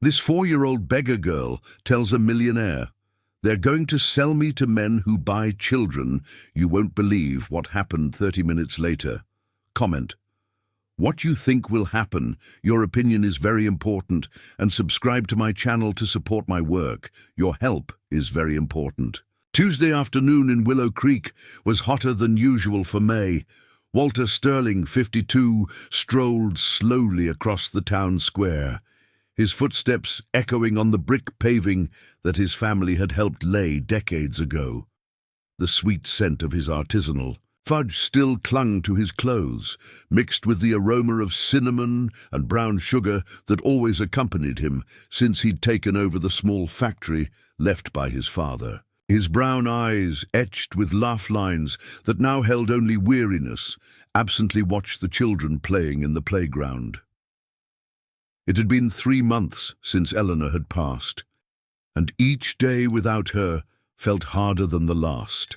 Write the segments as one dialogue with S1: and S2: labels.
S1: This 4-year-old beggar girl tells a millionaire, "They're going to sell me to men who buy children. You won't believe what happened 30 minutes later." Comment: what you think will happen. Your opinion is very important, and subscribe to my channel to support my work. Your help is very important. Tuesday afternoon in Willow Creek was hotter than usual for May. Walter Sterling, 52, strolled slowly across the town square, his footsteps echoing on the brick paving that his family had helped lay decades ago. The sweet scent of his artisanal fudge still clung to his clothes, mixed with the aroma of cinnamon and brown sugar that always accompanied him since he'd taken over the small factory left by his father. His brown eyes, etched with laugh lines that now held only weariness, absently watched the children playing in the playground. It had been 3 months since Eleanor had passed, and each day without her felt harder than the last.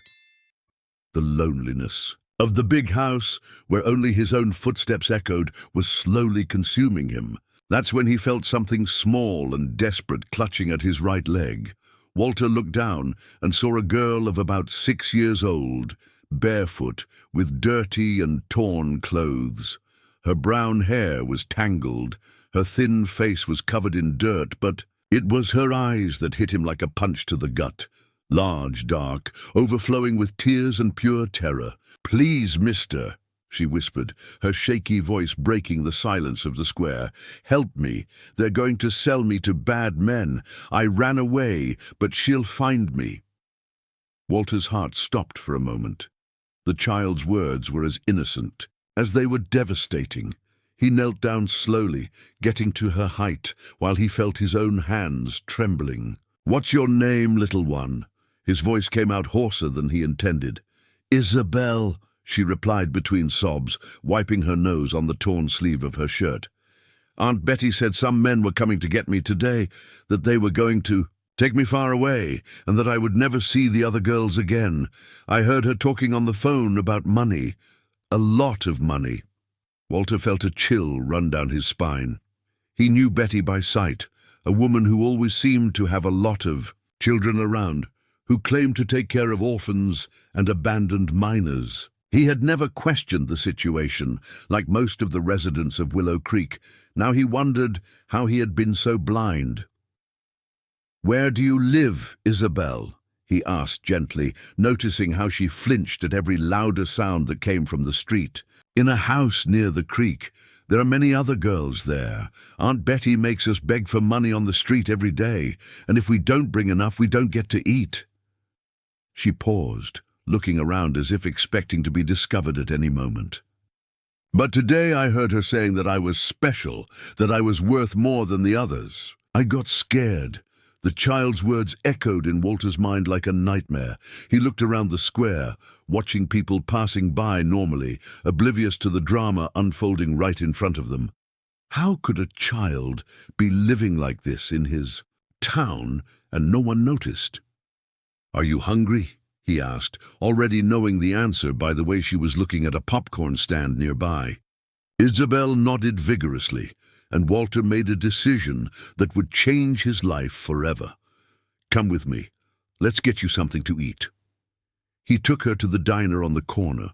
S1: The loneliness of the big house, where only his own footsteps echoed, was slowly consuming him. That's when he felt something small and desperate clutching at his right leg. Walter looked down and saw a girl of about 6 years old, barefoot, with dirty and torn clothes. Her brown hair was tangled, her thin face was covered in dirt, but it was her eyes that hit him like a punch to the gut. Large, dark, overflowing with tears and pure terror. "Please, mister," she whispered, her shaky voice breaking the silence of the square. "Help me. They're going to sell me to bad men. I ran away, but she'll find me." Walter's heart stopped for a moment. The child's words were as innocent as they were devastating. He knelt down slowly, getting to her height, while he felt his own hands trembling. "What's your name, little one?" His voice came out hoarser than he intended. "Isabelle," she replied between sobs, wiping her nose on the torn sleeve of her shirt. "Aunt Betty said some men were coming to get me today, that they were going to take me far away, and that I would never see the other girls again. I heard her talking on the phone about money. A lot of money." Walter felt a chill run down his spine. He knew Betty by sight, a woman who always seemed to have a lot of children around, who claimed to take care of orphans and abandoned minors. He had never questioned the situation, like most of the residents of Willow Creek. Now he wondered how he had been so blind. "Where do you live, Isabelle?" he asked gently, noticing how she flinched at every louder sound that came from the street. "In a house near the creek. There are many other girls there. Aunt Betty makes us beg for money on the street every day, and if we don't bring enough, we don't get to eat." She paused, looking around as if expecting to be discovered at any moment. "But today I heard her saying that I was special, that I was worth more than the others. I got scared." The child's words echoed in Walter's mind like a nightmare. He looked around the square, watching people passing by normally, oblivious to the drama unfolding right in front of them. How could a child be living like this in his town and no one noticed? "Are you hungry?" he asked, already knowing the answer by the way she was looking at a popcorn stand nearby. Isabelle nodded vigorously, and Walter made a decision that would change his life forever. "Come with me. Let's get you something to eat." He took her to the diner on the corner,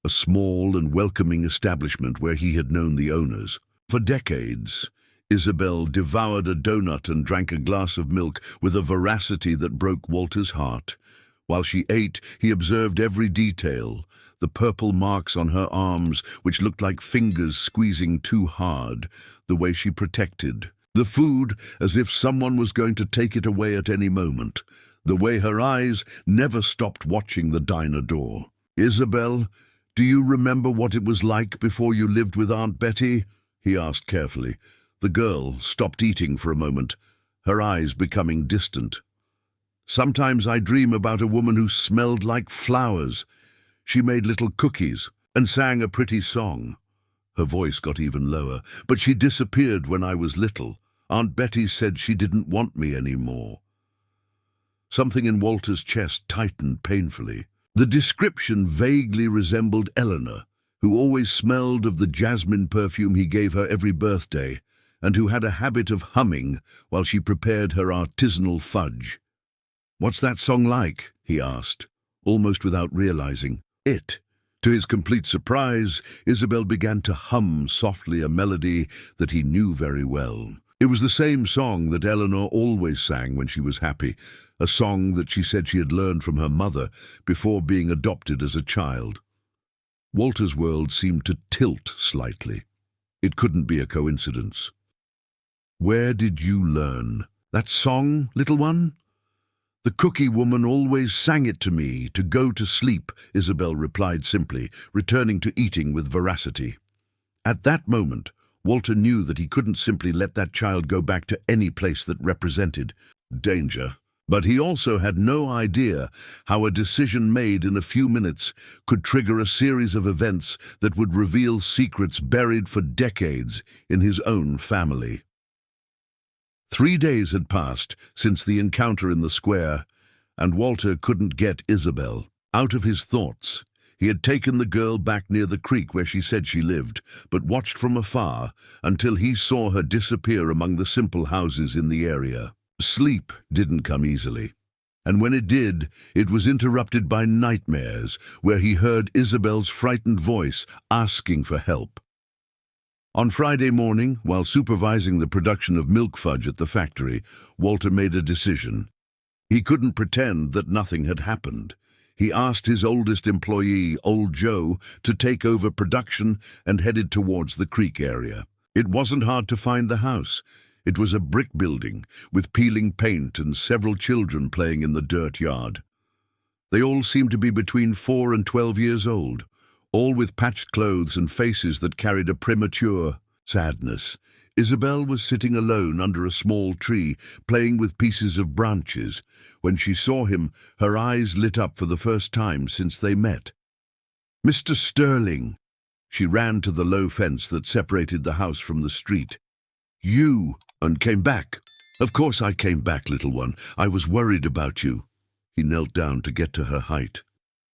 S1: a small and welcoming establishment where he had known the owners. For decades, Isabelle devoured a donut and drank a glass of milk with a voracity that broke Walter's heart. While she ate, he observed every detail, the purple marks on her arms, which looked like fingers squeezing too hard, the way she protected the food as if someone was going to take it away at any moment, the way her eyes never stopped watching the diner door. "Isabelle, do you remember what it was like before you lived with Aunt Betty?" he asked carefully. The girl stopped eating for a moment, her eyes becoming distant. "Sometimes I dream about a woman who smelled like flowers. She made little cookies and sang a pretty song." Her voice got even lower. "But she disappeared when I was little. Aunt Betty said she didn't want me anymore." Something in Walter's chest tightened painfully. The description vaguely resembled Eleanor, who always smelled of the jasmine perfume he gave her every birthday, and who had a habit of humming while she prepared her artisanal fudge. "What's that song like?" he asked, almost without realizing it. To his complete surprise, Isabelle began to hum softly a melody that he knew very well. It was the same song that Eleanor always sang when she was happy, a song that she said she had learned from her mother before being adopted as a child. Walter's world seemed to tilt slightly. It couldn't be a coincidence. "Where did you learn that song, little one?" "The cookie woman always sang it to me to go to sleep," Isabelle replied simply, returning to eating with voracity. At that moment, Walter knew that he couldn't simply let that child go back to any place that represented danger. But he also had no idea how a decision made in a few minutes could trigger a series of events that would reveal secrets buried for decades in his own family. 3 days had passed since the encounter in the square, and Walter couldn't get Isabelle out of his thoughts. He had taken the girl back near the creek where she said she lived, but watched from afar until he saw her disappear among the simple houses in the area. Sleep didn't come easily, and when it did, it was interrupted by nightmares where he heard Isabelle's frightened voice asking for help. On Friday morning, while supervising the production of milk fudge at the factory, Walter made a decision. He couldn't pretend that nothing had happened. He asked his oldest employee, Old Joe, to take over production and headed towards the creek area. It wasn't hard to find the house. It was a brick building with peeling paint and several children playing in the dirt yard. They all seemed to be between 4 and 12 years old, all with patched clothes and faces that carried a premature sadness. Isabelle was sitting alone under a small tree, playing with pieces of branches. When she saw him, her eyes lit up for the first time since they met. "Mr. Sterling!" She ran to the low fence that separated the house from the street. "You, and came back." "Of course I came back, little one. I was worried about you." He knelt down to get to her height.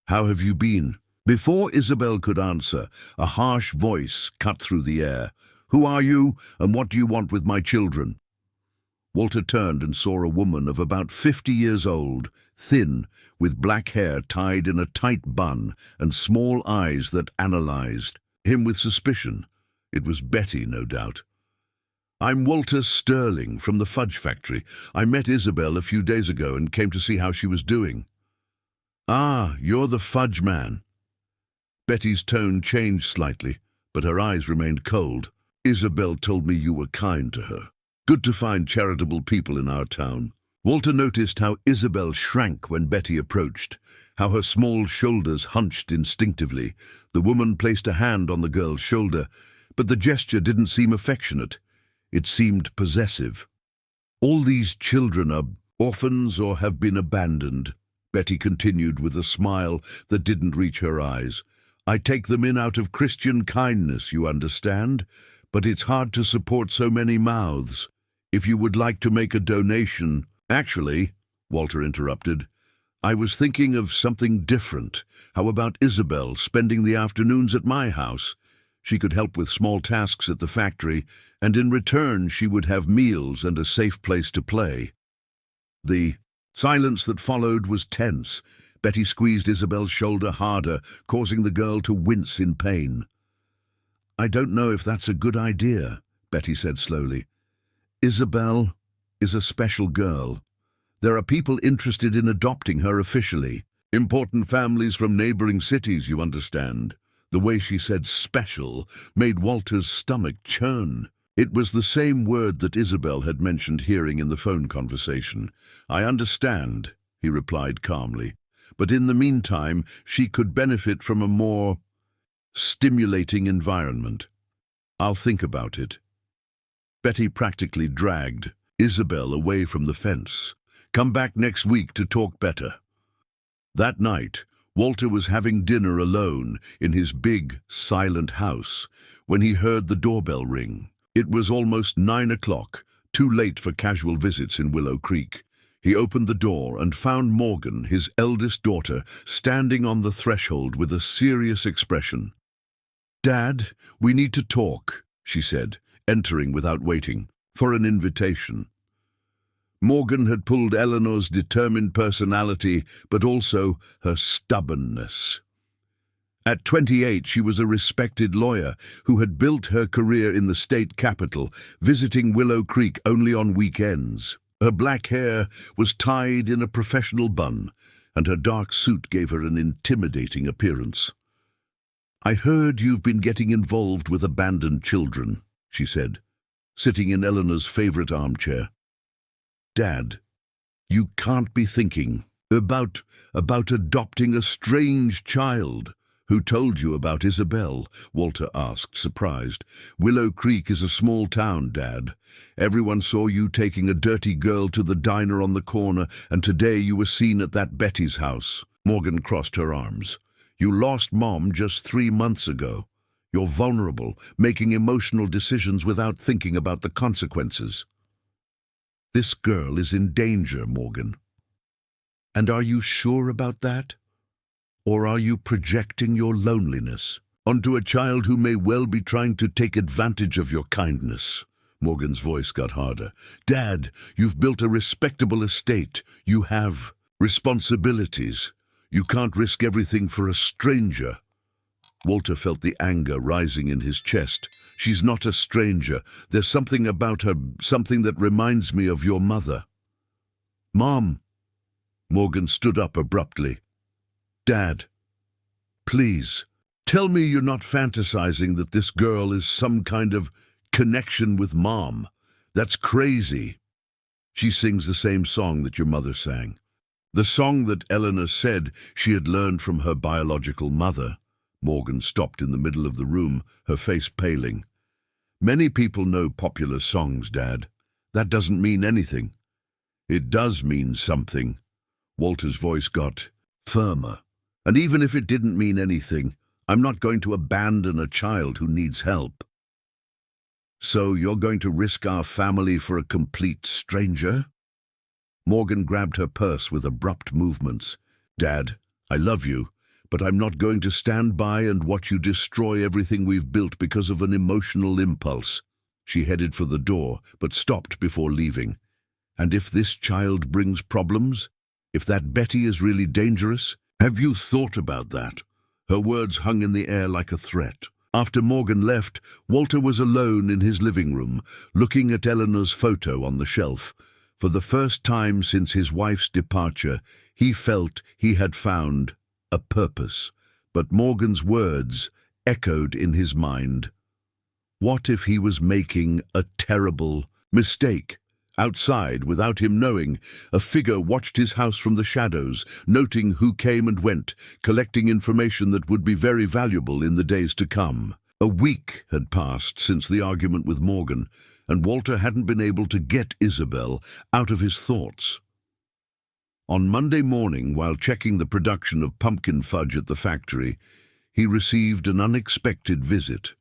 S1: "How have you been?" Before Isabelle could answer, a harsh voice cut through the air. "Who are you, and what do you want with my children?" Walter turned and saw a woman of about 50 years old, thin, with black hair tied in a tight bun and small eyes that analyzed him with suspicion. It was Betty, no doubt. "I'm Walter Sterling from the fudge factory. I met Isabelle a few days ago and came to see how she was doing." "Ah, you're the fudge man." Betty's tone changed slightly, but her eyes remained cold. "Isabelle told me you were kind to her. Good to find charitable people in our town." Walter noticed how Isabelle shrank when Betty approached, how her small shoulders hunched instinctively. The woman placed a hand on the girl's shoulder, but the gesture didn't seem affectionate. It seemed possessive. "All these children are orphans or have been abandoned," Betty continued with a smile that didn't reach her eyes. "I take them in out of Christian kindness, you understand? But it's hard to support so many mouths. If you would like to make a donation—" "Actually," Walter interrupted, "I was thinking of something different. How about Isabelle spending the afternoons at my house? She could help with small tasks at the factory, and in return she would have meals and a safe place to play." The silence that followed was tense. Betty squeezed Isabelle's shoulder harder, causing the girl to wince in pain. "I don't know if that's a good idea," Betty said slowly. "Isabelle is a special girl. There are people interested in adopting her officially. Important families from neighboring cities, you understand." The way she said "special" made Walter's stomach churn. It was the same word that Isabelle had mentioned hearing in the phone conversation. "I understand," he replied calmly. "But in the meantime, she could benefit from a more stimulating environment. I'll think about it." Betty practically dragged Isabelle away from the fence. "Come back next week to talk better." That night, Walter was having dinner alone in his big, silent house when he heard the doorbell ring. It was almost 9 o'clock, too late for casual visits in Willow Creek. He opened the door and found Morgan, his eldest daughter, standing on the threshold with a serious expression. "Dad, we need to talk," she said. entering without waiting for an invitation. Morgan had pulled Eleanor's determined personality, but also her stubbornness. At 28, she was a respected lawyer who had built her career in the state capital, visiting Willow Creek only on weekends. Her black hair was tied in a professional bun, and her dark suit gave her an intimidating appearance. "I heard you've been getting involved with abandoned children," she said, sitting in Eleanor's favorite armchair. "Dad, you can't be thinking about adopting a strange child." "Who told you about Isabelle?" Walter asked, surprised. "Willow Creek is a small town, Dad. Everyone saw you taking a dirty girl to the diner on the corner, and today you were seen at that Betty's house." Morgan crossed her arms. "You lost Mom just 3 months ago. You're vulnerable, making emotional decisions without thinking about the consequences." "This girl is in danger, Morgan." "And are you sure about that? Or are you projecting your loneliness onto a child who may well be trying to take advantage of your kindness?" Morgan's voice got harder. "Dad, you've built a respectable estate. You have responsibilities. You can't risk everything for a stranger." Walter felt the anger rising in his chest. "She's not a stranger. There's something about her, something that reminds me of your mother." "Mom!" Morgan stood up abruptly. "Dad, please, tell me you're not fantasizing that this girl is some kind of connection with Mom. That's crazy. She sings the same song that your mother sang. The song that Eleanor said she had learned from her biological mother." Morgan stopped in the middle of the room, her face paling. "Many people know popular songs, Dad. That doesn't mean anything." "It does mean something." Walter's voice got firmer. "And even if it didn't mean anything, I'm not going to abandon a child who needs help." "So you're going to risk our family for a complete stranger?" Morgan grabbed her purse with abrupt movements. "Dad, I love you, but I'm not going to stand by and watch you destroy everything we've built because of an emotional impulse." She headed for the door, but stopped before leaving. "And if this child brings problems? If that Betty is really dangerous? Have you thought about that?" Her words hung in the air like a threat. After Morgan left, Walter was alone in his living room, looking at Eleanor's photo on the shelf. For the first time since his wife's departure, he felt he had found a purpose. But Morgan's words echoed in his mind. What if he was making a terrible mistake? Outside, without him knowing, a figure watched his house from the shadows, noting who came and went, collecting information that would be very valuable in the days to come. A week had passed since the argument with Morgan, and Walter hadn't been able to get Isabelle out of his thoughts. On Monday morning, while checking the production of pumpkin fudge at the factory, he received an unexpected visit.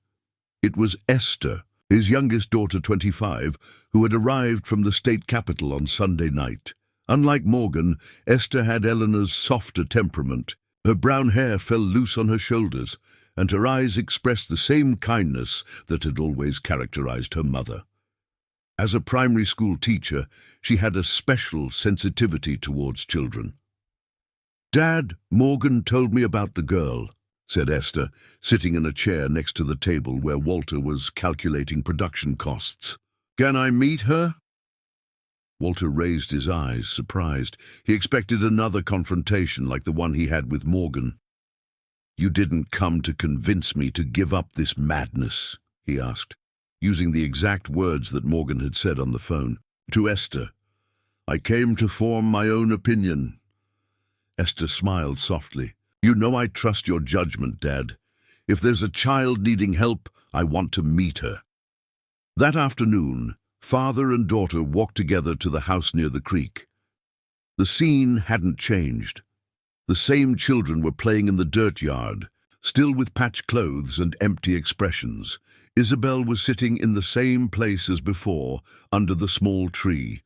S1: It was Esther, his youngest daughter, 25, who had arrived from the state capital on Sunday night. Unlike Morgan, Esther had Eleanor's softer temperament. Her brown hair fell loose on her shoulders, and her eyes expressed the same kindness that had always characterized her mother. As a primary school teacher, she had a special sensitivity towards children. "Dad, Morgan told me about the girl," said Esther, sitting in a chair next to the table where Walter was calculating production costs. "Can I meet her?" Walter raised his eyes, surprised. He expected another confrontation like the one he had with Morgan. "You didn't come to convince me to give up this madness?" he asked, using the exact words that Morgan had said on the phone. To Esther, "I came to form my own opinion." Esther smiled softly. "You know I trust your judgment, Dad. If there's a child needing help, I want to meet her." That afternoon, father and daughter walked together to the house near the creek. The scene hadn't changed. The same children were playing in the dirt yard, still with patched clothes and empty expressions. Isabelle was sitting in the same place as before, under the small tree.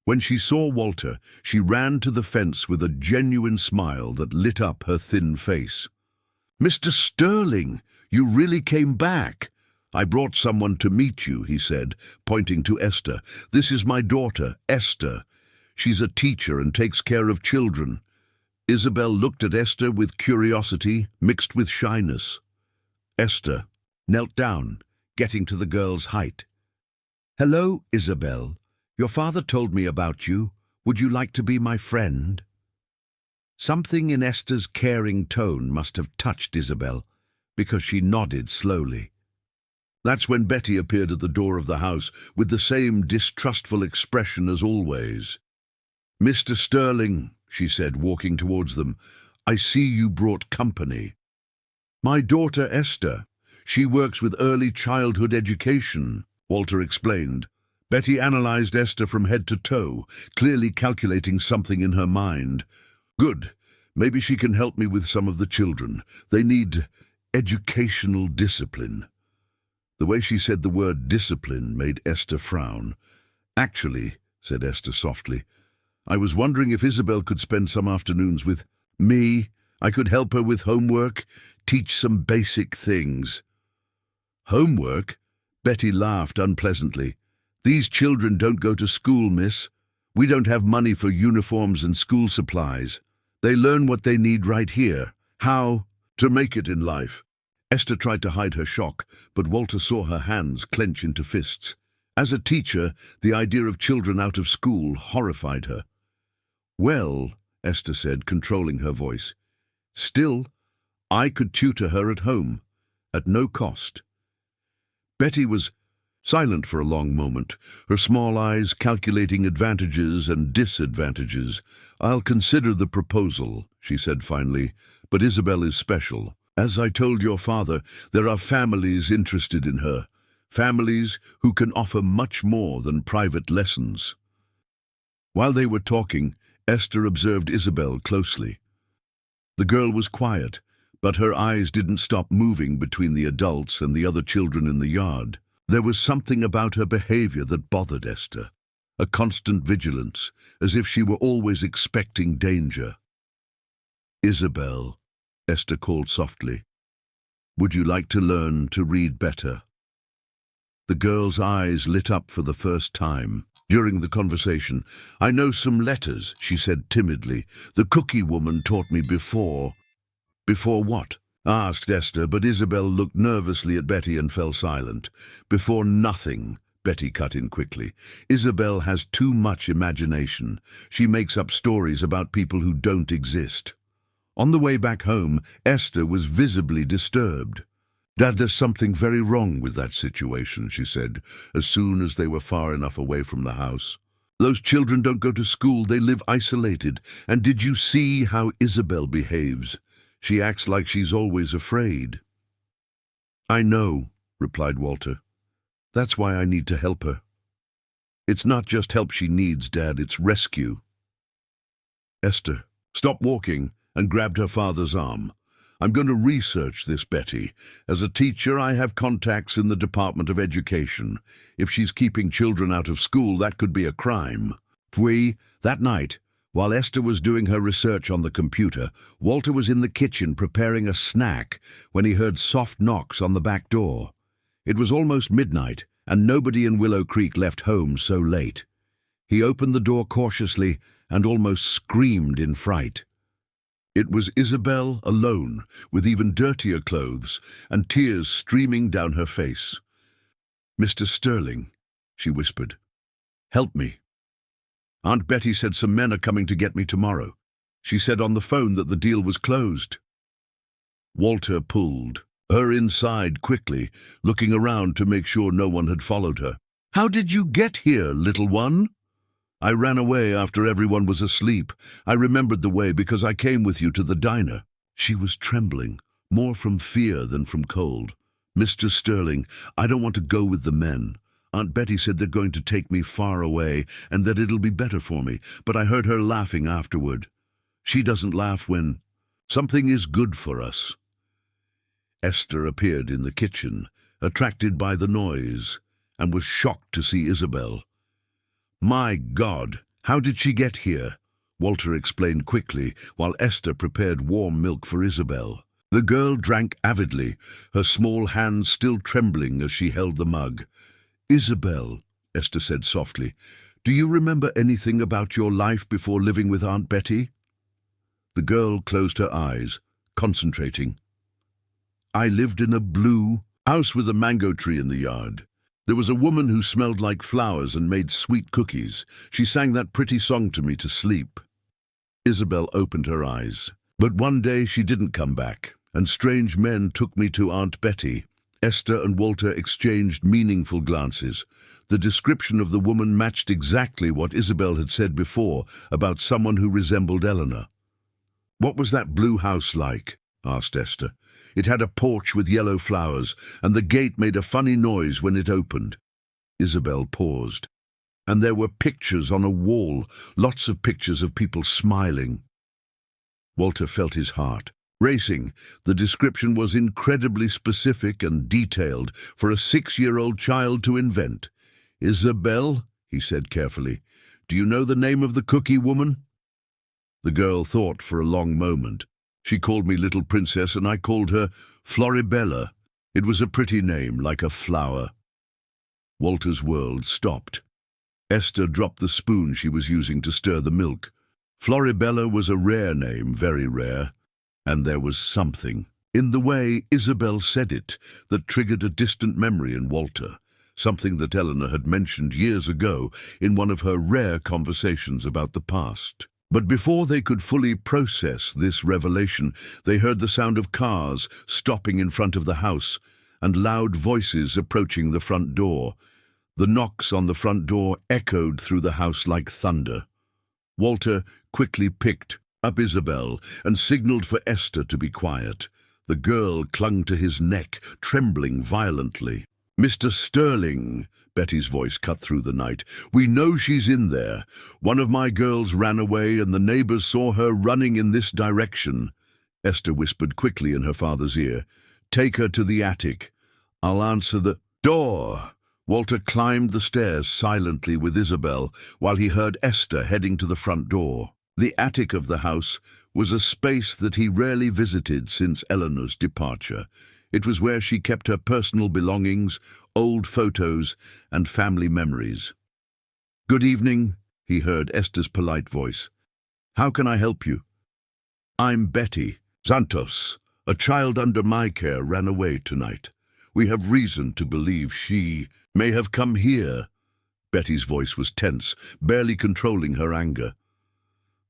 S1: When she saw Walter, she ran to the fence with a genuine smile that lit up her thin face. "Mr. Sterling, you really came back. I brought someone to meet you, he said, pointing to Esther. This is my daughter, Esther. She's a teacher and takes care of children. Isabelle looked at Esther with curiosity mixed with shyness. Esther knelt down, getting to the girl's height. Hello, Isabelle. Your father told me about you. Would you like to be my friend? Something in Esther's caring tone must have touched Isabelle, because she nodded slowly. That's when Betty appeared at the door of the house with the same distrustful expression as always. Mr. Sterling, she said, walking towards them, I see you brought company. My daughter Esther. She works with early childhood education, Walter explained. Betty analyzed Esther from head to toe, clearly calculating something in her mind. Good. Maybe she can help me with some of the children. They need educational discipline. The way she said the word discipline made Esther frown. Actually, said Esther softly, I was wondering if Isabelle could spend some afternoons with me. I could help her with homework, teach some basic things. Homework? Betty laughed unpleasantly. These children don't go to school, miss. We don't have money for uniforms and school supplies. They learn what they need right here. How to make it in life. Esther tried to hide her shock, but Walter saw her hands clench into fists. As a teacher, the idea of children out of school horrified her. Well, Esther said, controlling her voice, still, I could tutor her at home, at no cost. Betty was silent for a long moment, her small eyes calculating advantages and disadvantages. I'll consider the proposal, she said finally, but Isabelle is special. As I told your father, there are families interested in her, families who can offer much more than private lessons. While they were talking, Esther observed Isabelle closely. The girl was quiet, but her eyes didn't stop moving between the adults and the other children in the yard. There was something about her behavior that bothered Esther, a constant vigilance, as if she were always expecting danger. Isabelle, Esther called softly, would you like to learn to read better? The girl's eyes lit up for the first time. During the conversation, I know some letters, she said timidly. The cookie woman taught me before. Before what? Asked Esther, but Isabelle looked nervously at Betty and fell silent. Before nothing, Betty cut in quickly. Isabelle has too much imagination. She makes up stories about people who don't exist. On the way back home, Esther was visibly disturbed. Dad, there's something very wrong with that situation, she said, as soon as they were far enough away from the house. Those children don't go to school, they live isolated. And did you see how Isabelle behaves? She acts like she's always afraid. I know, replied Walter. That's why I need to help her. It's not just help she needs, Dad, it's rescue. Esther stopped walking and grabbed her father's arm. I'm going to research this, Betty. As a teacher, I have contacts in the Department of Education. If she's keeping children out of school, that could be a crime. That night, while Esther was doing her research on the computer, Walter was in the kitchen preparing a snack when he heard soft knocks on the back door. It was almost midnight, and nobody in Willow Creek left home so late. He opened the door cautiously and almost screamed in fright. It was Isabelle alone, with even dirtier clothes, and tears streaming down her face. Mr. Sterling, she whispered, help me. Aunt Betty said some men are coming to get me tomorrow. She said on the phone that the deal was closed. Walter pulled her inside quickly, looking around to make sure no one had followed her. How did you get here, little one? I ran away after everyone was asleep. I remembered the way because I came with you to the diner. She was trembling, more from fear than from cold. Mr. Sterling, I don't want to go with the men. Aunt Betty said they're going to take me far away and that it'll be better for me, but I heard her laughing afterward. She doesn't laugh when something is good for us. Esther appeared in the kitchen, attracted by the noise, and was shocked to see Isabelle. My God, how did she get here? Walter explained quickly while Esther prepared warm milk for Isabelle. The girl drank avidly, her small hands still trembling as she held the mug. "Isabelle," Esther said softly, "do you remember anything about your life before living with Aunt Betty?" The girl closed her eyes, concentrating. "I lived in a blue house with a mango tree in the yard. There was a woman who smelled like flowers and made sweet cookies. She sang that pretty song to me to sleep." Isabelle opened her eyes. "But one day she didn't come back, and strange men took me to Aunt Betty." Esther and Walter exchanged meaningful glances. The description of the woman matched exactly what Isabelle had said before about someone who resembled Eleanor. "What was that blue house like?" asked Esther. "It had a porch with yellow flowers, and the gate made a funny noise when it opened." Isabelle paused. "And there were pictures on a wall, lots of pictures of people smiling." Walter felt his heart racing. The description was incredibly specific and detailed for a 6-year-old child to invent. "Isabelle," he said carefully, "do you know the name of the cookie woman?" The girl thought for a long moment. "She called me Little Princess, and I called her Floribella. It was a pretty name, like a flower." Walter's world stopped. Esther dropped the spoon she was using to stir the milk. Floribella was a rare name, very rare. And there was something in the way Isabelle said it that triggered a distant memory in Walter, something that Eleanor had mentioned years ago in one of her rare conversations about the past. But before they could fully process this revelation, they heard the sound of cars stopping in front of the house and loud voices approaching the front door. The knocks on the front door echoed through the house like thunder. Walter quickly picked up Isabelle and signaled for Esther to be quiet. The girl clung to his neck, trembling violently. "Mr. Sterling," Betty's voice cut through the night, "we know she's in there. One of my girls ran away and the neighbors saw her running in this direction." Esther whispered quickly in her father's ear, "Take her to the attic. I'll answer the door." Walter climbed the stairs silently with Isabelle while he heard Esther heading to the front door. The attic of the house was a space that he rarely visited since Eleanor's departure. It was where she kept her personal belongings, old photos, and family memories. "Good evening," he heard Esther's polite voice. "How can I help you?" "I'm Betty Santos. A child under my care ran away tonight. We have reason to believe she may have come here." Betty's voice was tense, barely controlling her anger.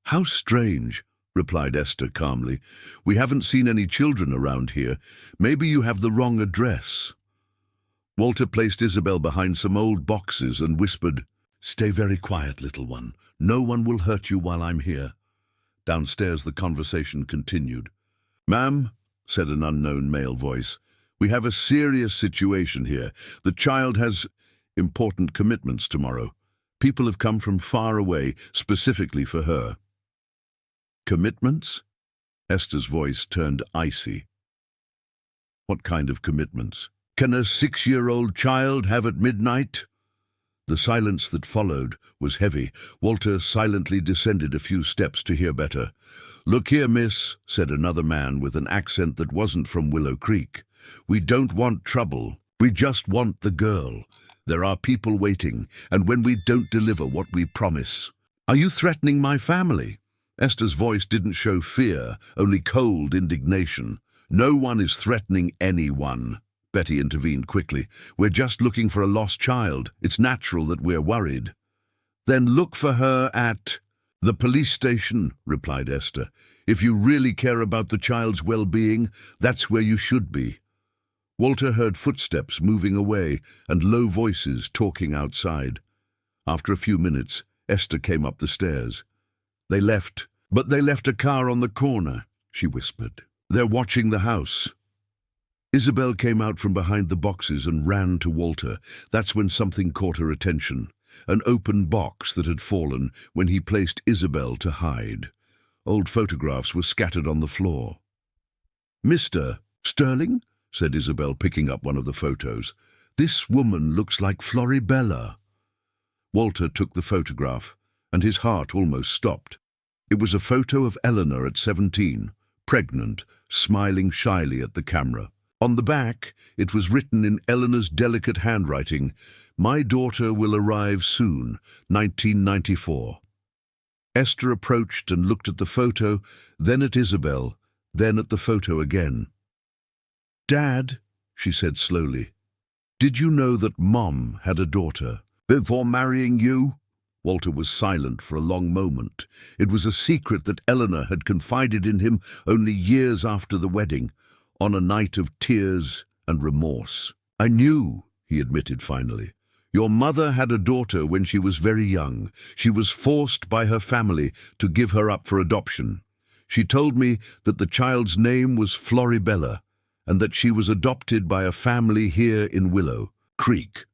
S1: "How strange," replied Esther calmly. "We haven't seen any children around here. Maybe you have the wrong address." Walter placed Isabelle behind some old boxes and whispered, "Stay very quiet, little one. No one will hurt you while I'm here." Downstairs the conversation continued. "Ma'am," said an unknown male voice, "we have a serious situation here. The child has important commitments tomorrow. People have come from far away, specifically for her." "Commitments?" Esther's voice turned icy. "What kind of commitments? Can a 6-year-old child have at midnight?" The silence that followed was heavy. Walter silently descended a few steps to hear better. "Look here, miss," said another man with an accent that wasn't from Willow Creek. "We don't want trouble. We just want the girl. There are people waiting, and when we don't deliver what we promise." "Are you threatening my family?" Esther's voice didn't show fear, only cold indignation. "No one is threatening anyone," Betty intervened quickly. "We're just looking for a lost child. It's natural that we're worried." "Then look for her at the police station," replied Esther. "If you really care about the child's well-being, that's where you should be." Walter heard footsteps moving away and low voices talking outside. After a few minutes, Esther came up the stairs. They left a car on the corner," she whispered. "They're watching the house." Isabelle came out from behind the boxes and ran to Walter. That's when something caught her attention. An open box that had fallen when he placed Isabelle to hide. Old photographs were scattered on the floor. "Mr. Sterling?" said Isabelle, picking up one of the photos. "This woman looks like Floribella." Walter took the photograph, and his heart almost stopped. It was a photo of Eleanor at 17, pregnant, smiling shyly at the camera. On the back, it was written in Eleanor's delicate handwriting, "My daughter will arrive soon, 1994. Esther approached and looked at the photo, then at Isabelle, then at the photo again. "Dad," she said slowly, "did you know that Mom had a daughter before marrying you?" Walter was silent for a long moment. It was a secret that Eleanor had confided in him only years after the wedding, on a night of tears and remorse. "I knew," he admitted finally. "Your mother had a daughter when she was very young. She was forced by her family to give her up for adoption. She told me that the child's name was Floribella, and that she was adopted by a family here in Willow Creek."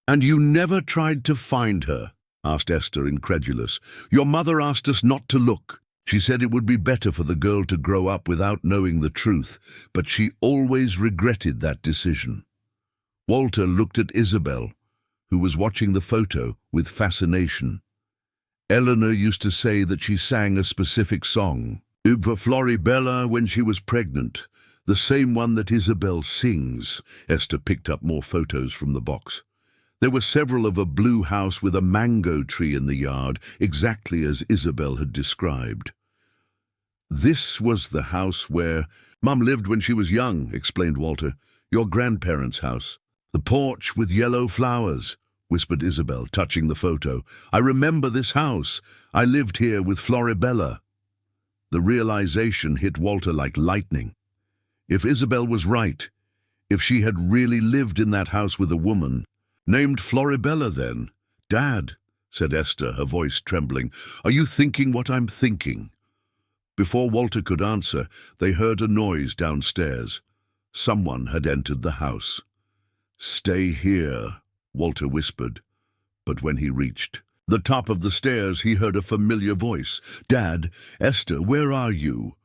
S1: "And you never tried to find her?" asked Esther, incredulous. "Your mother asked us not to look. She said it would be better for the girl to grow up without knowing the truth, but she always regretted that decision." Walter looked at Isabelle, who was watching the photo with fascination. Eleanor used to say that she sang a specific song, "For Floribella when she was pregnant," the same one that Isabelle sings. Esther picked up more photos from the box. There were several of a blue house with a mango tree in the yard, exactly as Isabelle had described. "This was the house where Mum lived when she was young," explained Walter. "Your grandparents' house. The porch with yellow flowers," whispered Isabelle, touching the photo. "I remember this house. I lived here with Floribella." The realization hit Walter like lightning. If Isabelle was right, if she had really lived in that house with a woman, named Floribella then. "Dad," said Esther, her voice trembling, "are you thinking what I'm thinking?" Before Walter could answer, they heard a noise downstairs. Someone had entered the house. "Stay here," Walter whispered. But when he reached the top of the stairs, he heard a familiar voice. "Dad, Esther, where are you?"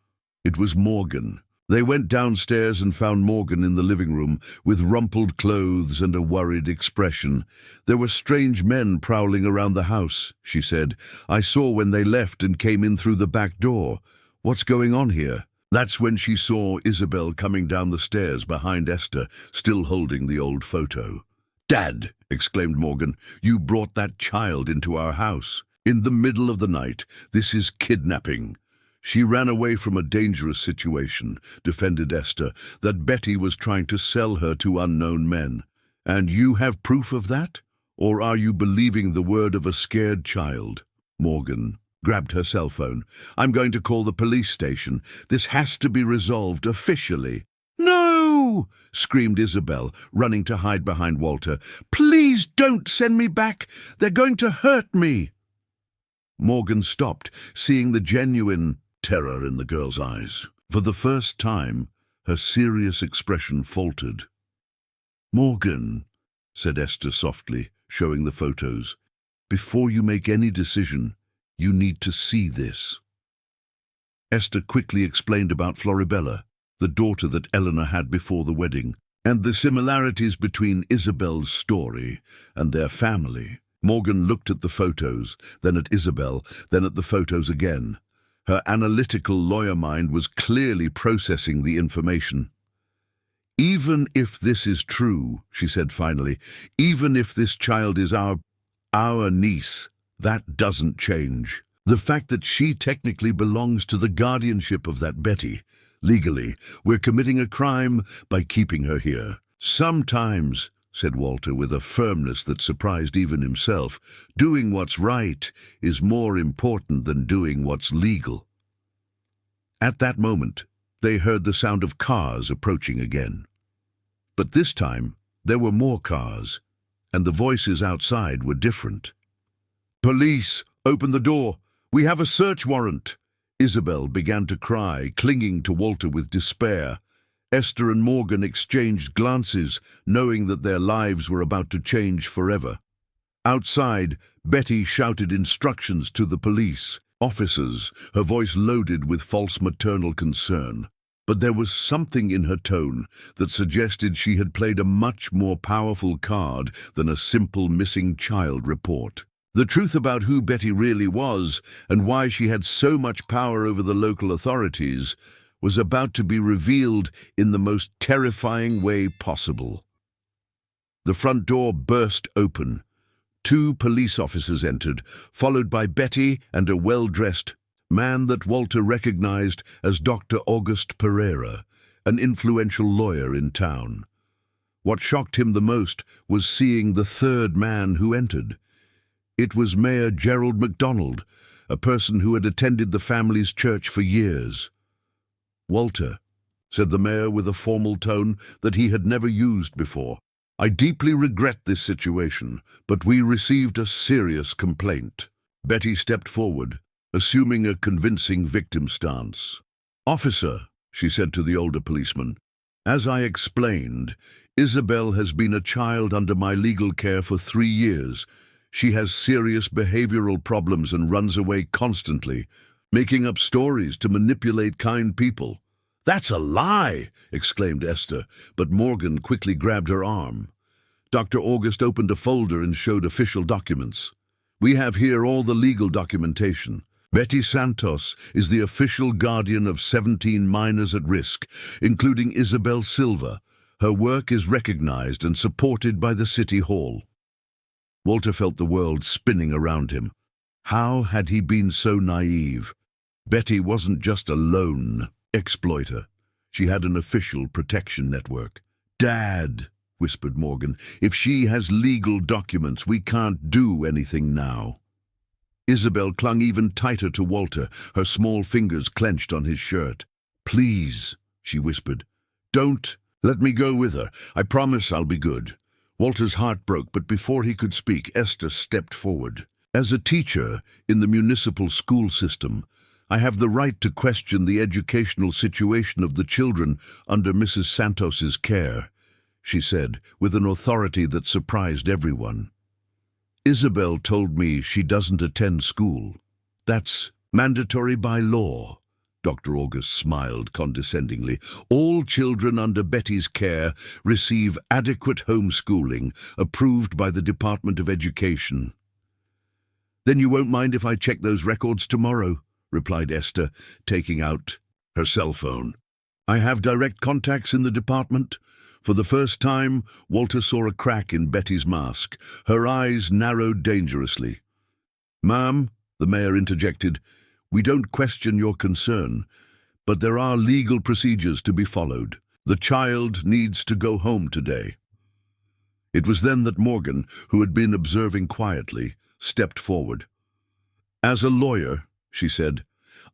S1: It was Morgan. They went downstairs and found Morgan in the living room, with rumpled clothes and a worried expression. "There were strange men prowling around the house," she said. "I saw when they left and came in through the back door. What's going on here?" That's when she saw Isabelle coming down the stairs behind Esther, still holding the old photo. "Dad," exclaimed Morgan, "you brought that child into our house. In the middle of the night. This is kidnapping." "She ran away from a dangerous situation," defended Esther, "that Betty was trying to sell her to unknown men. And you have proof of that? Or are you believing the word of a scared child?" Morgan grabbed her cell phone. "I'm going to call the police station. This has to be resolved officially." "No!" screamed Isabelle, running to hide behind Walter. "Please don't send me back. They're going to hurt me." Morgan stopped, seeing the genuine terror in the girl's eyes. For the first time, her serious expression faltered. "Morgan," said Esther softly, showing the photos, "before you make any decision, you need to see this." Esther quickly explained about Floribella, the daughter that Eleanor had before the wedding, and the similarities between Isabelle's story and their family. Morgan looked at the photos, then at Isabelle, then at the photos again. Her analytical lawyer mind was clearly processing the information. "Even if this is true," she said finally, "even if this child is our niece, that doesn't change. The fact that she technically belongs to the guardianship of that Betty. Legally, we're committing a crime by keeping her here." "Sometimes," said Walter with a firmness that surprised even himself, "doing what's right is more important than doing what's legal." At that moment, they heard the sound of cars approaching again. But this time, there were more cars, and the voices outside were different. "Police, open the door. We have a search warrant." Isabelle began to cry, clinging to Walter with despair. Esther and Morgan exchanged glances, knowing that their lives were about to change forever. Outside, Betty shouted instructions to the police officers, her voice loaded with false maternal concern. But there was something in her tone that suggested she had played a much more powerful card than a simple missing child report. The truth about who Betty really was and why she had so much power over the local authorities was about to be revealed in the most terrifying way possible. The front door burst open. 2 police officers entered, followed by Betty and a well-dressed man that Walter recognized as Dr. August Pereira, an influential lawyer in town. What shocked him the most was seeing the 3rd man who entered. It was Mayor Gerald MacDonald, a person who had attended the family's church for years. "Walter," said the mayor with a formal tone that he had never used before, "I deeply regret this situation, but we received a serious complaint." Betty stepped forward, assuming a convincing victim stance. "Officer," she said to the older policeman, "as I explained, Isabelle has been a child under my legal care for 3 years. She has serious behavioral problems and runs away constantly, making up stories to manipulate kind people." "That's a lie!" exclaimed Esther, but Morgan quickly grabbed her arm. Dr. August opened a folder and showed official documents. "We have here all the legal documentation. Betty Santos is the official guardian of 17 minors at risk, including Isabelle Silva. Her work is recognized and supported by the City Hall." Walter felt the world spinning around him. How had he been so naive? Betty wasn't just a lone exploiter. She had an official protection network. "Dad," whispered Morgan, "if she has legal documents, we can't do anything now." Isabelle clung even tighter to Walter, her small fingers clenched on his shirt. "Please," she whispered, "don't let me go with her. I promise I'll be good." Walter's heart broke, but before he could speak, Esther stepped forward. "As a teacher in the municipal school system, I have the right to question the educational situation of the children under Mrs. Santos's care," she said, with an authority that surprised everyone. "Isabelle told me she doesn't attend school. That's mandatory by law." Dr. August smiled condescendingly. "All children under Betty's care receive adequate homeschooling, approved by the Department of Education." "Then you won't mind if I check those records tomorrow?" replied Esther, taking out her cell phone. "I have direct contacts in the department." For the first time, Walter saw a crack in Betty's mask. Her eyes narrowed dangerously. "Ma'am," the mayor interjected, "we don't question your concern, but there are legal procedures to be followed. The child needs to go home today." It was then that Morgan, who had been observing quietly, stepped forward. "As a lawyer," she said,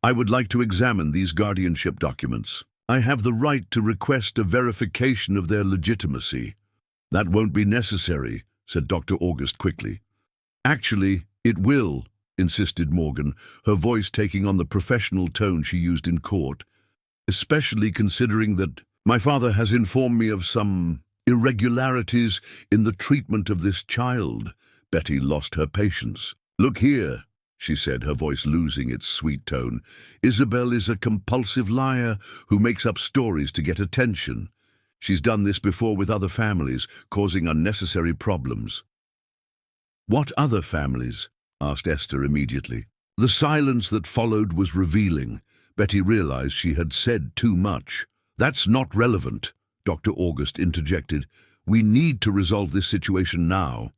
S1: "I would like to examine these guardianship documents. I have the right to request a verification of their legitimacy." "That won't be necessary," said Dr. August quickly. "Actually, it will," insisted Morgan, her voice taking on the professional tone she used in court, "especially considering that my father has informed me of some irregularities in the treatment of this child." Betty lost her patience. "Look here," she said, her voice losing its sweet tone. "Isabelle is a compulsive liar who makes up stories to get attention. She's done this before with other families, causing unnecessary problems." "What other families?" asked Esther immediately. The silence that followed was revealing. Betty realized she had said too much. "That's not relevant," Dr. August interjected. "We need to resolve this situation now."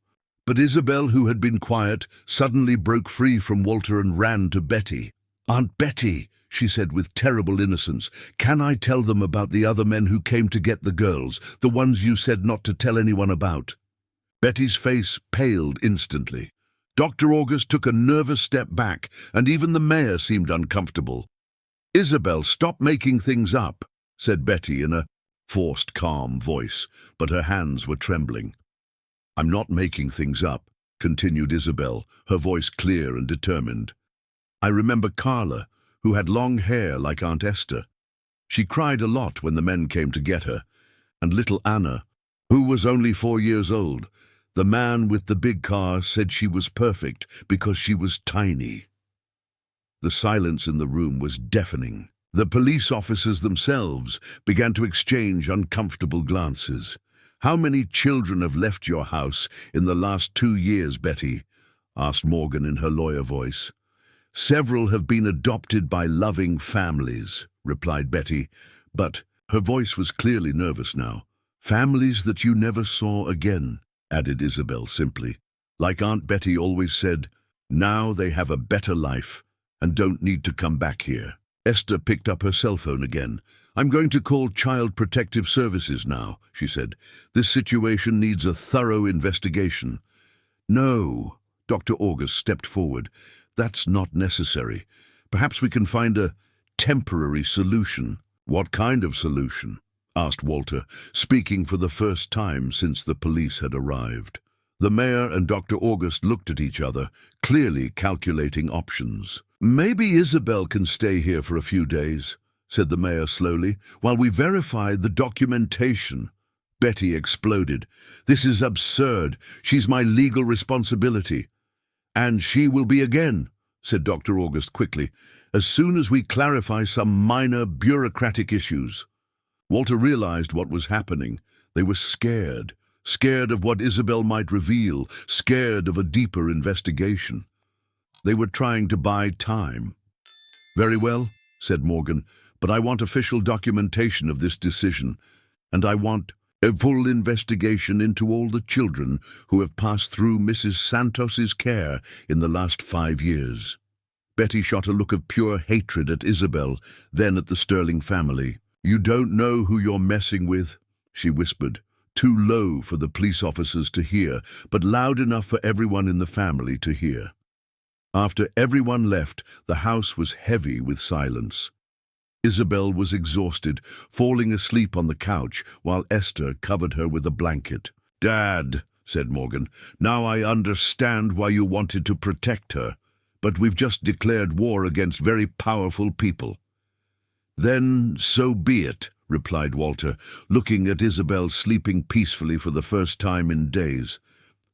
S1: But Isabelle, who had been quiet, suddenly broke free from Walter and ran to Betty. "Aunt Betty," she said with terrible innocence, "can I tell them about the other men who came to get the girls, the ones you said not to tell anyone about?" Betty's face paled instantly. Dr. August took a nervous step back, and even the mayor seemed uncomfortable. "Isabelle, stop making things up," said Betty in a forced, calm voice, but her hands were trembling. "I'm not making things up," continued Isabelle, her voice clear and determined. "I remember Carla, who had long hair like Aunt Esther. She cried a lot when the men came to get her. And little Anna, who was only 4 years old. The man with the big car said she was perfect because she was tiny." The silence in the room was deafening. The police officers themselves began to exchange uncomfortable glances. "How many children have left your house in the last 2 years, Betty?" asked Morgan in her lawyer voice. Several have been adopted by loving families, replied Betty, but her voice was clearly nervous now. Families that you never saw again, added Isabelle simply. Like Aunt Betty always said, now they have a better life and don't need to come back here. Esther picked up her cell phone again. I'm going to call Child Protective Services now, she said. This situation needs a thorough investigation. No, Dr. August stepped forward. That's not necessary. Perhaps we can find a temporary solution. What kind of solution? Asked Walter, speaking for the first time since the police had arrived. The mayor and Dr. August looked at each other, clearly calculating options. Maybe Isabelle can stay here for a few days, said the mayor slowly, while we verify the documentation. Betty exploded. This is absurd. She's my legal responsibility. And she will be again, said Dr. August quickly, as soon as we clarify some minor bureaucratic issues. Walter realized what was happening. They were scared. Scared of what Isabelle might reveal, scared of a deeper investigation. They were trying to buy time. Very well, said Morgan, but I want official documentation of this decision, and I want a full investigation into all the children who have passed through Mrs. Santos's care in the last 5 years. Betty shot a look of pure hatred at Isabelle, then at the Sterling family. You don't know who you're messing with, she whispered. Too low for the police officers to hear, but loud enough for everyone in the family to hear. After everyone left, the house was heavy with silence. Isabelle was exhausted, falling asleep on the couch, while Esther covered her with a blanket. Dad, said Morgan, now I understand why you wanted to protect her, but we've just declared war against very powerful people. Then so be it, replied Walter, looking at Isabelle sleeping peacefully for the first time in days.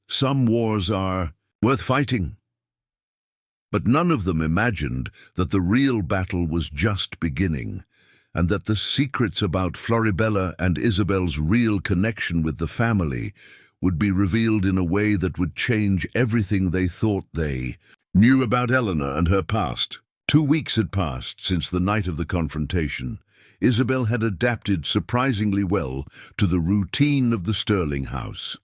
S1: Some wars are worth fighting. But none of them imagined that the real battle was just beginning, and that the secrets about Floribella and Isabelle's real connection with the family would be revealed in a way that would change everything they thought they knew about Eleanor and her past. 2 weeks had passed since the night of the confrontation. Isabelle had adapted surprisingly well to the routine of the Sterling house.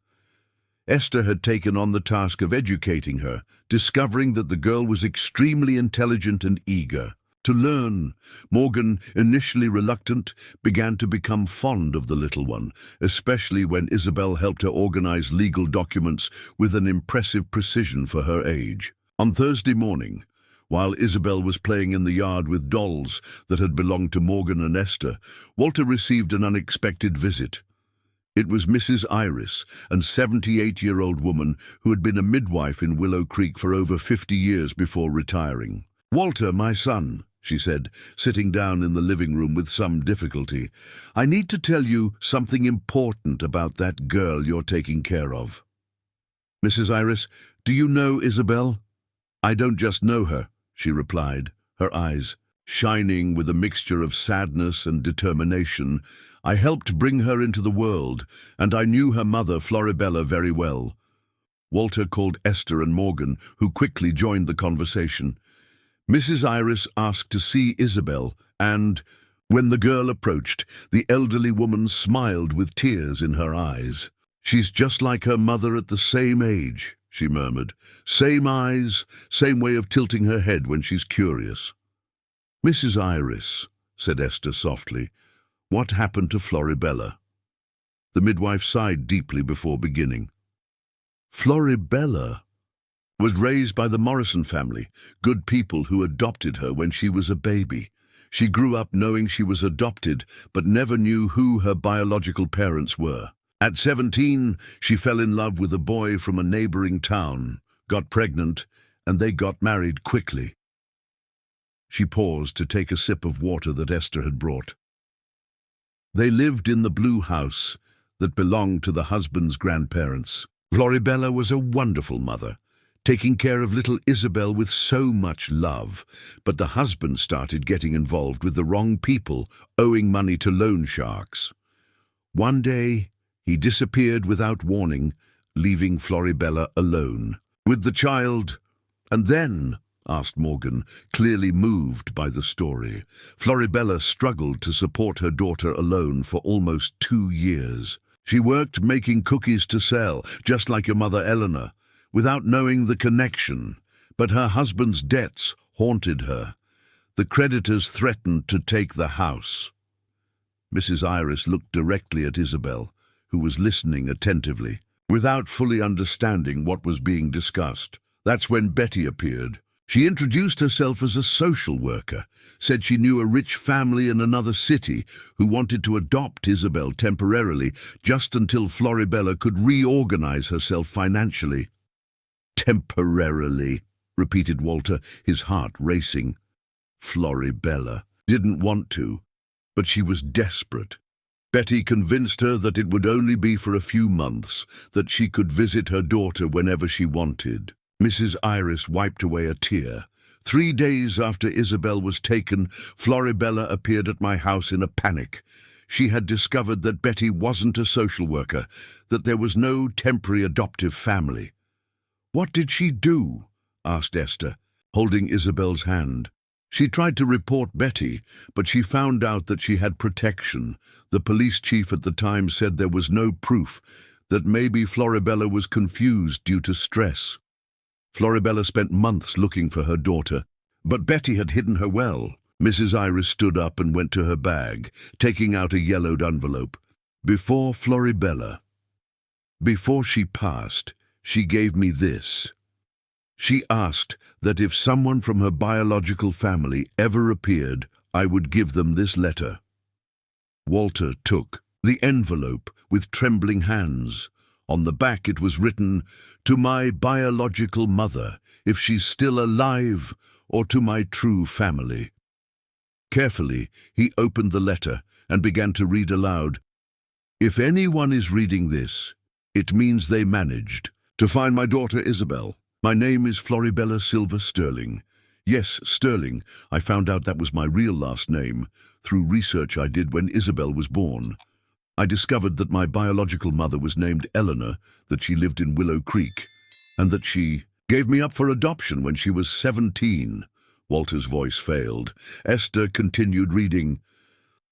S1: Esther had taken on the task of educating her, discovering that the girl was extremely intelligent and eager to learn. Morgan, initially reluctant, began to become fond of the little one, especially when Isabelle helped her organize legal documents with an impressive precision for her age. On Thursday morning, while Isabelle was playing in the yard with dolls that had belonged to Morgan and Esther, Walter received an unexpected visit. It was Mrs. Iris, a 78-year-old woman who had been a midwife in Willow Creek for over 50 years before retiring. Walter, my son, she said, sitting down in the living room with some difficulty, I need to tell you something important about that girl you're taking care of. Mrs. Iris, do you know Isabelle? I don't just know her, she replied, her eyes shining with a mixture of sadness and determination. I helped bring her into the world, and I knew her mother, Floribella, very well. Walter called Esther and Morgan, who quickly joined the conversation. Mrs. Iris asked to see Isabelle, and, when the girl approached, the elderly woman smiled with tears in her eyes. She's just like her mother at the same age, she murmured. Same eyes, same way of tilting her head when she's curious. Mrs. Iris, said Esther softly, what happened to Floribella? The midwife sighed deeply before beginning. Floribella was raised by the Morrison family, good people who adopted her when she was a baby. She grew up knowing she was adopted, but never knew who her biological parents were. At 17, she fell in love with a boy from a neighboring town, got pregnant, and they got married quickly. She paused to take a sip of water that Esther had brought. They lived in the blue house that belonged to the husband's grandparents. Floribella was a wonderful mother, taking care of little Isabelle with so much love, but the husband started getting involved with the wrong people, owing money to loan sharks. One day, he disappeared without warning, leaving Floribella alone. with the child. And then, asked Morgan, clearly moved by the story. Floribella struggled to support her daughter alone for almost 2 years. She worked making cookies to sell, just like your mother Eleanor, without knowing the connection. But her husband's debts haunted her. The creditors threatened to take the house. Mrs. Iris looked directly at Isabelle, who was listening attentively, without fully understanding what was being discussed. That's when Betty appeared. She introduced herself as a social worker, said she knew a rich family in another city who wanted to adopt Isabelle temporarily, just until Floribella could reorganize herself financially. Temporarily, repeated Walter, his heart racing. Floribella didn't want to, but she was desperate. Betty convinced her that it would only be for a few months, that she could visit her daughter whenever she wanted. Mrs. Iris wiped away a tear. 3 days after Isabelle was taken, Floribella appeared at my house in a panic. She had discovered that Betty wasn't a social worker, that there was no temporary adoptive family. "What did she do?" asked Esther, holding Isabelle's hand. "She tried to report Betty, but she found out that she had protection. The police chief at the time said there was no proof, that maybe Floribella was confused due to stress. Floribella spent months looking for her daughter, but Betty had hidden her well." Mrs. Iris stood up and went to her bag, taking out a yellowed envelope. "Before Floribella, before she passed, she gave me this. She asked that if someone from her biological family ever appeared, I would give them this letter." Walter took the envelope with trembling hands. On the back it was written, "To my biological mother, if she's still alive, or to my true family." Carefully, he opened the letter and began to read aloud. "If anyone is reading this, it means they managed to find my daughter Isabelle. My name is Floribella Silver Sterling. Yes, Sterling. I found out that was my real last name through research I did when Isabelle was born. I discovered that my biological mother was named Eleanor, that she lived in Willow Creek, and that she gave me up for adoption when she was 17. Walter's voice failed. Esther continued reading.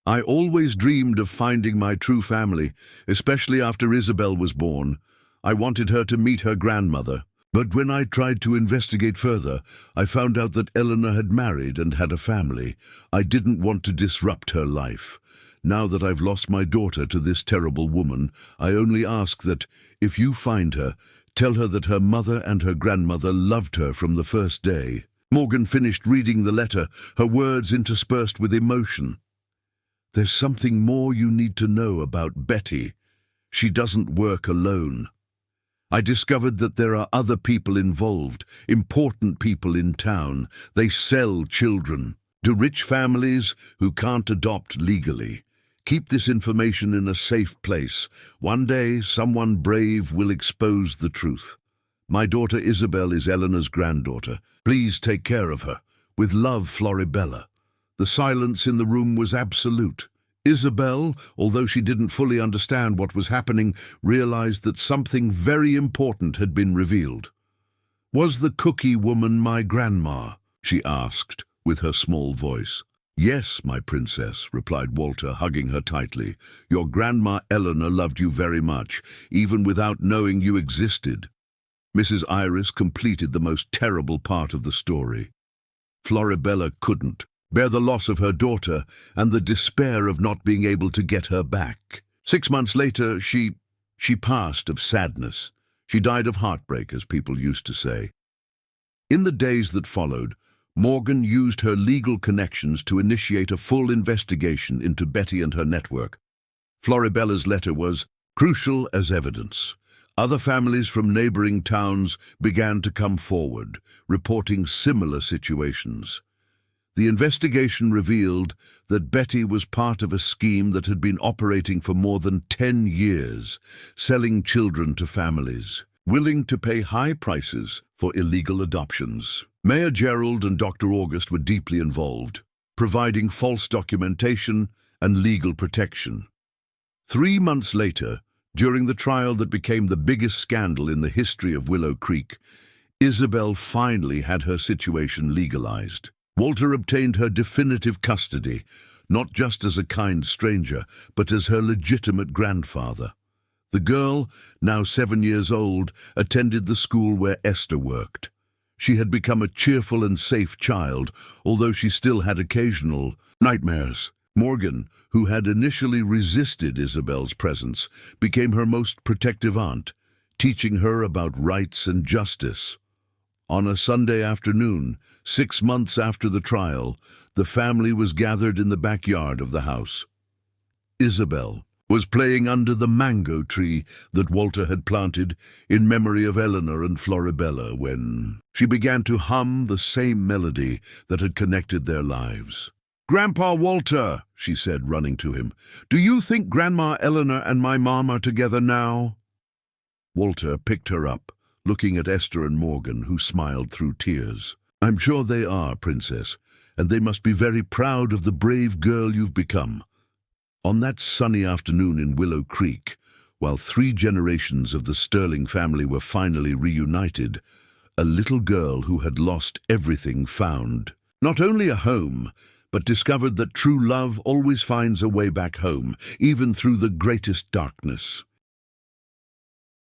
S1: "I always dreamed of finding my true family, especially after Isabelle was born. I wanted her to meet her grandmother. But when I tried to investigate further, I found out that Eleanor had married and had a family. I didn't want to disrupt her life. Now that I've lost my daughter to this terrible woman, I only ask that, if you find her, tell her that her mother and her grandmother loved her from the first day." Morgan finished reading the letter, her words interspersed with emotion. "There's something more you need to know about Betty. She doesn't work alone. I discovered that there are other people involved, important people in town. They sell children to rich families who can't adopt legally. Keep this information in a safe place. One day, someone brave will expose the truth. My daughter Isabelle is Eleanor's granddaughter. Please take care of her. With love, Floribella." The silence in the room was absolute. Isabelle, although she didn't fully understand what was happening, realized that something very important had been revealed. "Was the cookie woman my grandma?" she asked, with her small voice. "Yes, my princess," replied Walter, hugging her tightly. "Your grandma Eleanor loved you very much, even without knowing you existed." Mrs. Iris completed the most terrible part of the story. Floribella couldn't bear the loss of her daughter and the despair of not being able to get her back. 6 months later, she passed of sadness. She died of heartbreak, as people used to say. In the days that followed, Morgan used her legal connections to initiate a full investigation into Betty and her network. Floribella's letter was crucial as evidence. Other families from neighboring towns began to come forward, reporting similar situations. The investigation revealed that Betty was part of a scheme that had been operating for more than 10 years, selling children to families, willing to pay high prices for illegal adoptions. Mayor Gerald and Dr. August were deeply involved, providing false documentation and legal protection. 3 months later, during the trial that became the biggest scandal in the history of Willow Creek, Isabelle finally had her situation legalized. Walter obtained her definitive custody, not just as a kind stranger, but as her legitimate grandfather. The girl, now 7 years old, attended the school where Esther worked. She had become a cheerful and safe child, although she still had occasional nightmares. Morgan, who had initially resisted Isabelle's presence, became her most protective aunt, teaching her about rights and justice. On a Sunday afternoon, 6 months after the trial, the family was gathered in the backyard of the house. Isabelle was playing under the mango tree that Walter had planted in memory of Eleanor and Floribella when she began to hum the same melody that had connected their lives. "Grandpa Walter," she said, running to him, "do you think Grandma Eleanor and my mom are together now?" Walter picked her up, looking at Esther and Morgan, who smiled through tears. "I'm sure they are, Princess, and they must be very proud of the brave girl you've become." On that sunny afternoon in Willow Creek, while 3 generations of the Sterling family were finally reunited, a little girl who had lost everything found not only a home, but discovered that true love always finds a way back home, even through the greatest darkness.